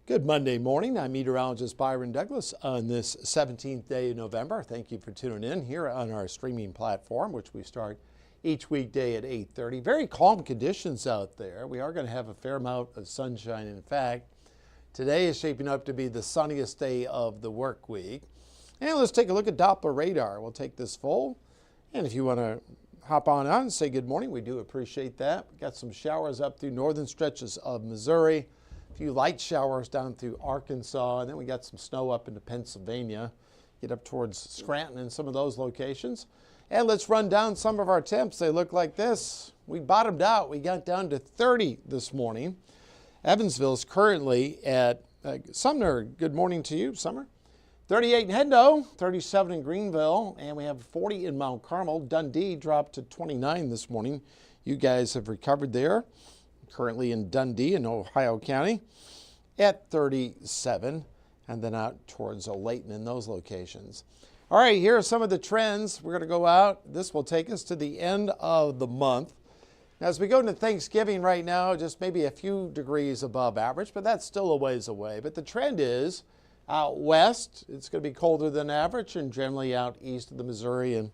Good Monday morning. I'm meteorologist Byron Douglas on this 17th day of November. Thank you for tuning in here on our streaming platform, which we start each weekday at 8:30. Very calm conditions out there. We are going to have a fair amount of sunshine. In fact, today is shaping up to be the sunniest day of the work week. And let's take a look at Doppler radar. We'll take this full. And if you want to hop on and say good morning, we do appreciate that. We've got some showers up through northern stretches of Missouri. A few light showers down through Arkansas, and then we got some snow up into Pennsylvania. Get up towards Scranton and some of those locations. And let's run down some of our temps. They look like this. We bottomed out. We got down to 30 this morning. Evansville is currently at Sumner. Good morning to you, Summer. 38 in Hendo, 37 in Greenville, and we have 40 in Mount Carmel. Dundee dropped to 29 this morning. You guys have recovered there. Currently in Dundee in Ohio County at 37, and then out towards Layton in those locations. All right, here are some of the trends. We're going to go out. This will take us to the end of the month. Now, as we go into Thanksgiving right now, just maybe a few degrees above average, but that's still a ways away. But the trend is out west, it's going to be colder than average, and generally out east of the Missouri and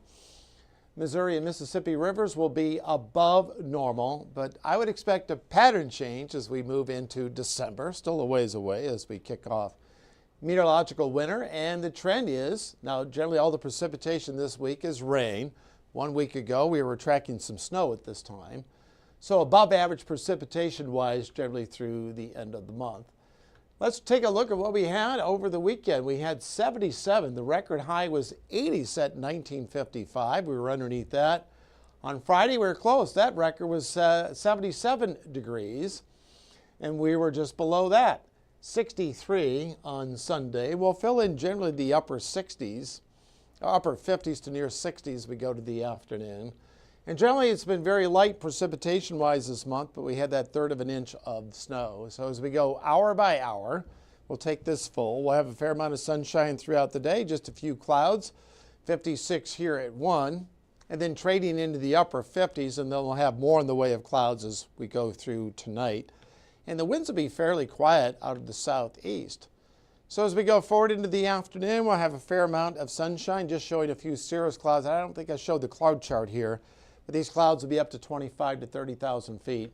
Mississippi rivers will be above normal, but I would expect a pattern change as we move into December, still a ways away as we kick off meteorological winter. And the trend is, now generally all the precipitation this week is rain. 1 week ago we were tracking some snow at this time. So above average precipitation wise generally through the end of the month. Let's take a look at what we had over the weekend. We had 77. The record high was 80 set in 1955. We were underneath that. On Friday, we were close. That record was 77 degrees, and we were just below that. 63 on Sunday. We'll fill in generally the upper 60s, upper 50s to near 60s we go to the afternoon. And generally, it's been very light precipitation-wise this month, but we had that third of an inch of snow. So as we go hour by hour, we'll take this full. We'll have a fair amount of sunshine throughout the day, just a few clouds, 56 here at 1, and then trading into the upper 50s, and then we'll have more in the way of clouds as we go through tonight. And the winds will be fairly quiet out of the southeast. So as we go forward into the afternoon, we'll have a fair amount of sunshine, just showing a few cirrus clouds. I don't think I showed the cloud chart here. But these clouds will be up to 25 to 30,000 feet.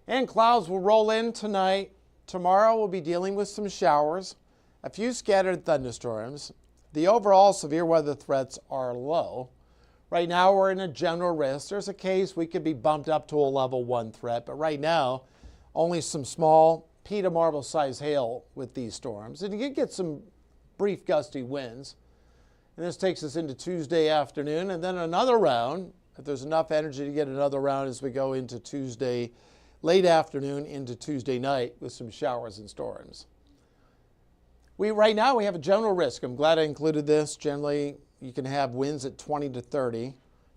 And clouds will roll in tonight. Tomorrow we'll be dealing with some showers, a few scattered thunderstorms. The overall severe weather threats are low. Right now we're in a general risk. There's a case we could be bumped up to a level 1 threat, but right now only some small pea to marble size hail with these storms. And you can get some brief gusty winds. And this takes us into Tuesday afternoon, and then another round. If there's enough energy to get another round as we go into Tuesday late afternoon into Tuesday night with some showers and storms. Right now we have a general risk. I'm glad I included this. Generally, you can have winds at 20 to 30.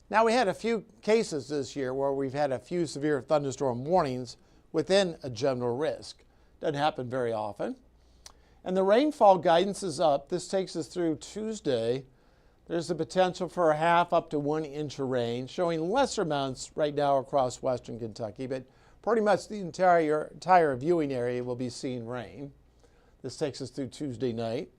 Now, we had a few cases this year where we've had a few severe thunderstorm warnings within a general risk. Doesn't happen very often. And the rainfall guidance is up. This takes us through Tuesday. There's the potential for a half up to 1 inch of rain, showing lesser amounts right now across western Kentucky, but pretty much the entire viewing area will be seeing rain. This takes us through Tuesday night.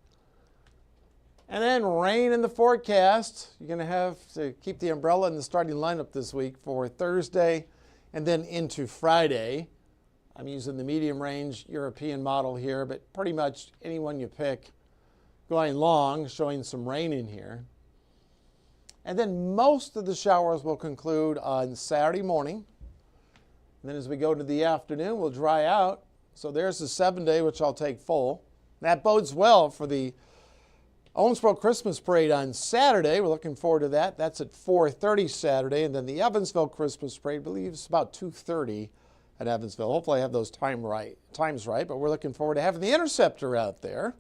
And then rain in the forecast. You're going to have to keep the umbrella in the starting lineup this week for Thursday and then into Friday. I'm using the medium range European model here, but pretty much anyone you pick going long, showing some rain in here. And then most of the showers will conclude on Saturday morning. And then as we go to the afternoon, we'll dry out. So there's the 7-day, which I'll take full. That bodes well for the Owensboro Christmas Parade on Saturday. We're looking forward to that. That's at 4:30 Saturday. And then the Evansville Christmas Parade, I believe it's about 2:30 at Evansville. Hopefully I have those times right. But we're looking forward to having the Interceptor out there.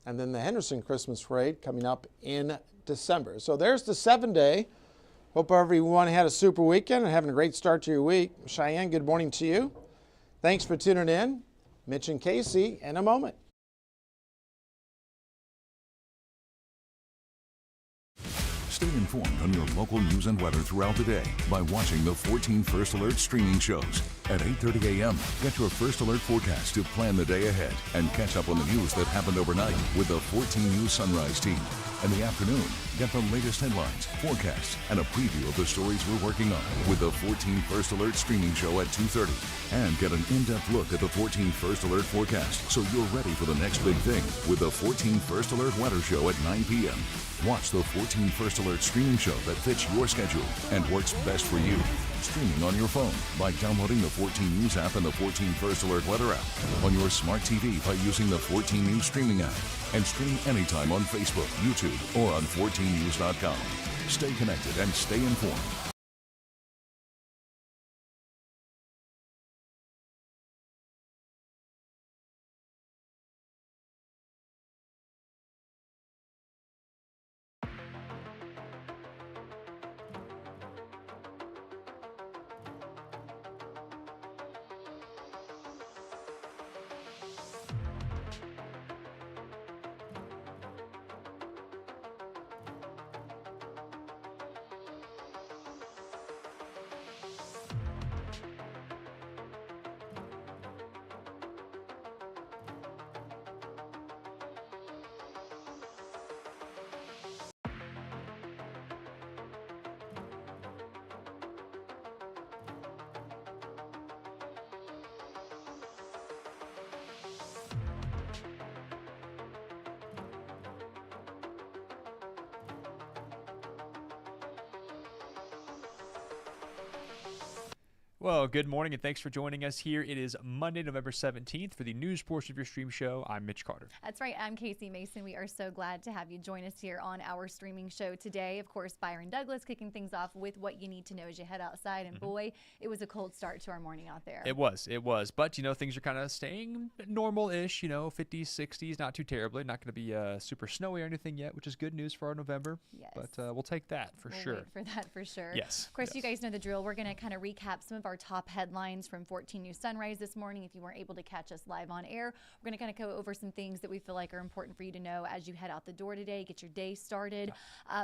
And then the Henderson Christmas Parade coming up in December. So there's the 7-day. Hope everyone had a super weekend and having a great start to your week. Cheyenne, good morning to you. Thanks for tuning in. Mitch and Casey in a moment. Stay informed on your local news and weather throughout the day by watching the 14 First Alert streaming shows. At 8:30 a.m., get your First Alert forecast to plan the day ahead and catch up on the news that happened overnight with the 14 News Sunrise team. In the afternoon, get the latest headlines, forecasts, and a preview of the stories we're working on with the 14 First Alert streaming show at 2:30. And get an in-depth look at the 14 First Alert forecast so you're ready for the next big thing with the 14 First Alert weather show at 9 p.m. Watch the 14 First Alert streaming show that fits your schedule and works best for you. Streaming on your phone by downloading the 14 News app and the 14 First Alert weather app. On your smart TV by using the 14 News streaming app. And stream anytime on Facebook, YouTube, or on 14news.com. Stay connected and stay informed. Well, good morning and thanks for joining us here. It is Monday, November 17th for the news portion of your stream show. I'm Mitch Carter. That's right. I'm Casey Mason. We are so glad to have you join us here on our streaming show today. Of course, Byron Douglas kicking things off with what you need to know as you head outside. And boy, it was a cold start to our morning out there. It was. But, things are kind of staying normal-ish, 50s, 60s, not too terribly. Not going to be super snowy or anything yet, which is good news for our November. Yes. But we'll take that for sure. Wait for that for sure. Yes. Of course, you guys know the drill. We're going to kind of recap some of our top headlines from 14 News Sunrise this morning. If you weren't able to catch us live on air, we're going to kind of go over some things that we feel like are important for you to know as you head out the door today, get your day started.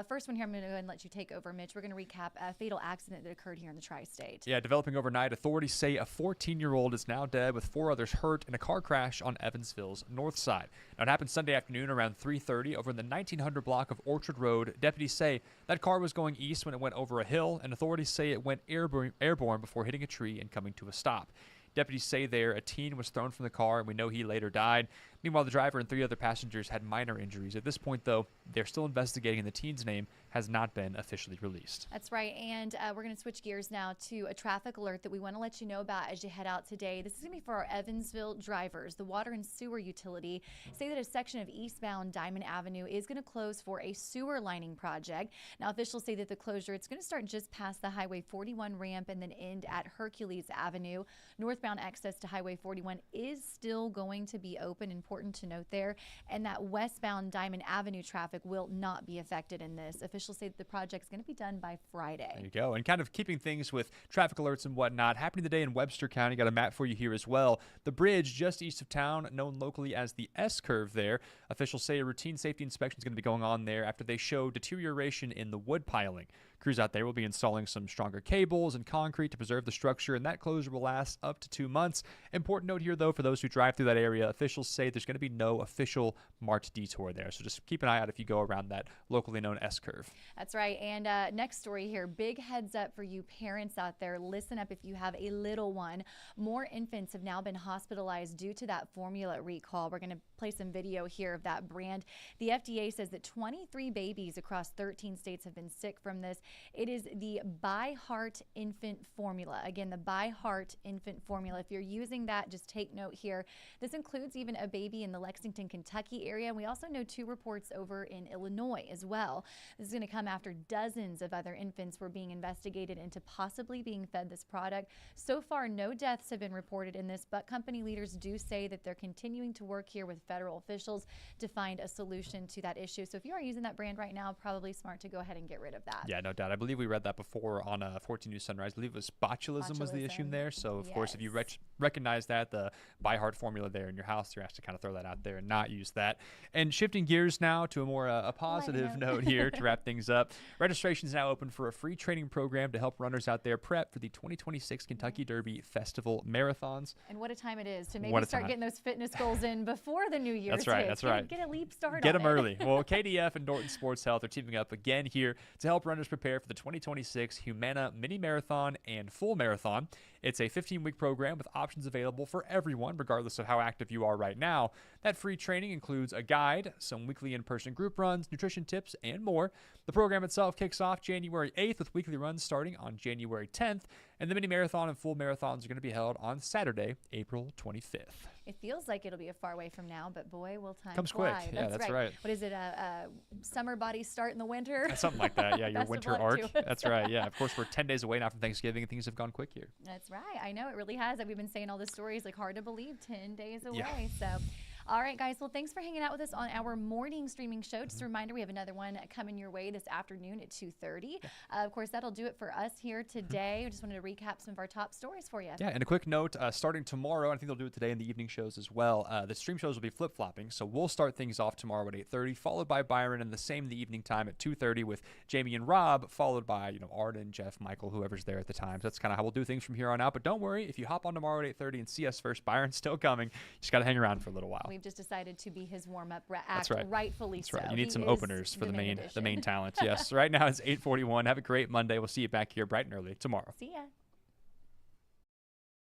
First one here, I'm going to go ahead and let you take over, Mitch. We're going to recap a fatal accident that occurred here in the Tri-State. Yeah, developing overnight, authorities say a 14-year-old is now dead with 4 others hurt in a car crash on Evansville's north side. Now, it happened Sunday afternoon around 3:30 over in the 1900 block of Orchard Road. Deputies say that car was going east when it went over a hill, and authorities say it went airborne before hitting a tree and coming to a stop. Deputies say there a teen was thrown from the car, and we know he later died. Meanwhile, the driver and 3 other passengers had minor injuries. At this point, though, they're still investigating, and the teen's name has not been officially released. That's right, and we're going to switch gears now to a traffic alert that we want to let you know about as you head out today. This is going to be for our Evansville drivers. The Water and Sewer Utility say that a section of eastbound Diamond Avenue is going to close for a sewer lining project. Now, officials say that the closure, it's going to start just past the Highway 41 ramp and then end at Hercules Avenue. Northbound access to Highway 41 is still going to be open, important to note there, and that westbound Diamond Avenue traffic will not be affected in this. Officials say that the project is going to be done by Friday. There you go. And kind of keeping things with traffic alerts and whatnot, happening today in Webster County. Got a map for you here as well. The bridge just east of town, known locally as the S-curve there. Officials say a routine safety inspection is going to be going on there after they show deterioration in the wood piling. Crews out there will be installing some stronger cables and concrete to preserve the structure, and that closure will last up to 2 months. Important note here, though, for those who drive through that area, officials say there's going to be no official marked detour there. So just keep an eye out if you go around that locally known S-curve. That's right. And next story here, big heads up for you parents out there. Listen up if you have a little one. More infants have now been hospitalized due to that formula recall. We're going to play some video here of that brand. The FDA says that 23 babies across 13 states have been sick from this. It is the ByHeart infant formula. Again, the ByHeart infant formula. If you're using that, just take note here. This includes even a baby in the Lexington, Kentucky area. And we also know 2 reports over in Illinois as well. This is going to come after dozens of other infants were being investigated into possibly being fed this product. So far, no deaths have been reported in this, but company leaders do say that they're continuing to work here with federal officials to find a solution to that issue. So if you are using that brand right now, probably smart to go ahead and get rid of that. Yeah, no, no doubt. I believe we read that before on 14 News Sunrise. I believe it was botulism was the issue Botulism. there. So, of course, if you Yes. recognize that, the By Heart formula there in your house, you're asked to kind of throw that out there and not use that. And shifting gears now to a more a positive note here to wrap things up. Registration is now open for a free training program to help runners out there prep for the 2026 Kentucky Derby Festival Marathons. And what a time it is to What maybe a start time. getting those fitness goals in before the new year. That's right, hits. that's Get a- right. Get a leap start. Get on them it. early. Well, KDF and Norton Sports Health are teaming up again here to help runners prepare for the 2026 Humana Mini Marathon and Full Marathon. It's a 15-week program with options available for everyone, regardless of how active you are right now. That free training includes a guide, some weekly in-person group runs, nutrition tips, and more. The program itself kicks off January 8th with weekly runs starting on January 10th, and the mini marathon and full marathons are going to be held on Saturday, April 25th. It feels like it'll be a far way from now, but boy, will time Comes fly. quick. Yeah, that's right. What is it? A summer body start in the winter? Something like that. Yeah, your Best of winter luck arc. to us. That's right. Yeah, of course, we're 10 days away now from Thanksgiving, and things have gone quick here. That's right. I know it really has. We've been saying all the stories, like hard to believe, 10 days away. Yeah. So, all right, guys. Well, thanks for hanging out with us on our morning streaming show. Just a reminder, we have another one coming your way this afternoon at 2:30. Of course, that'll do it for us here today. We just wanted to recap some of our top stories for you. Yeah, and a quick note, starting tomorrow, and I think they'll do it today in the evening shows as well, the stream shows will be flip-flopping, so we'll start things off tomorrow at 8:30, followed by Byron, and the same in the evening time at 2:30 with Jamie and Rob, followed by, Arden, Jeff, Michael, whoever's there at the time. So that's kind of how we'll do things from here on out, but don't worry, if you hop on tomorrow at 8:30 and see us first, Byron's still coming. You just got to hang around for a little while. We've just decided to be his warm-up act, That's right. rightfully That's so. right. You need He some is openers for the main addition. talent. Yes. Right now it's 8:41. Have a great Monday. We'll see you back here bright and early tomorrow. See ya.